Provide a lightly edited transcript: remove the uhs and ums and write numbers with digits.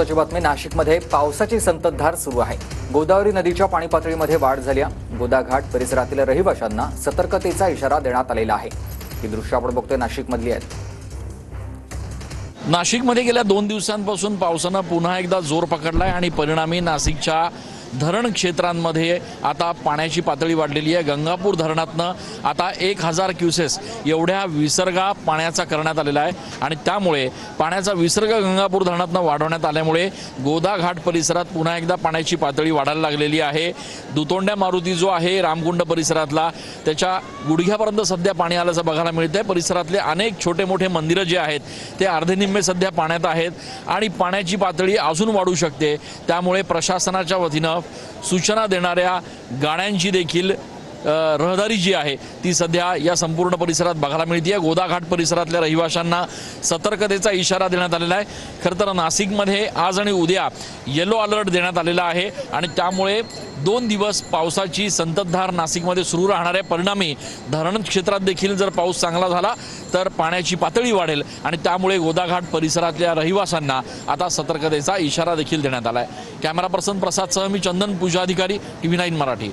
ची बातमी नाशिकमध्ये पावसाची संततधार सुरू आहे। गोदावरी नदीच्या पाणी पातळीमध्ये वाढ झाली आहे। गोदाघाट परिसरातील रहिवाशांना सतर्कतेचा इशारा देण्यात आलेला आहे। ही दृश्य आपण बघतोय नाशिकमधली आहेत। नाशिकमध्ये गेल्या 2 दिवसांपासून पावसाने पुन्हा एकदा जोर पकडलाय आणि परिणामी नाशिकच्या धरण क्षेत्रांमध्ये आता पाण्याची पातळी वाढलेली आहे। गंगापूर धरणातनं आता 1000 क्युसेस एवढ्या विसर्गा पाण्याचा करण्यात आलेला आहे आणि त्यामुळे पाण्याचा विसर्ग गंगापूर धरणातनं वाढवण्यात आल्यामुळे गोदाघाट परिसरात पुन्हा एकदा पाण्याची पातळी वाढायला लागलेली आहे। दुतोंड्या मारुती जो आहे रामकुंड परिसरातला त्याच्या गुडघ्यापर्यंत सध्या पाणी आल्याचं बघायला मिळतंय। परिसरातले अनेक छोटे मोठे मंदिरं जे आहेत ते अर्धे निम्मे सध्या पाण्यात आहेत आणि पाण्याची पातळी अजून वाढू शकते। त्यामुळे प्रशासनाच्या वतीनं सूचना देणाऱ्या गाड्यांची देखील रहदारी जी आहे ती सध्या या संपूर्ण परिसरात बघायला मिळते। गोदाघाट परिसरातल्या रहिवाशांना सतर्कतेचा इशारा देण्यात आलेला आहे। खरं तर नाशिकमध्ये आज आणि उद्या येलो अलर्ट देण्यात आलेला आहे आणि त्यामुळे 2 दिवस पावसाची संततधार नाशिकमध्ये सुरू राहणार आहे। परिणामी धरण क्षेत्रात देखील जर पाऊस चांगला झाला तर पाण्याची पातळी वाढेल आणि त्यामुळे गोदाघाट परिसरातल्या रहिवाशांना आता सतर्कतेचा इशारा देखील देण्यात आला आहे। कॅमेरा पर्सन प्रसादसह मी चंदन पूजा अधिकारी, TV9 मराठी।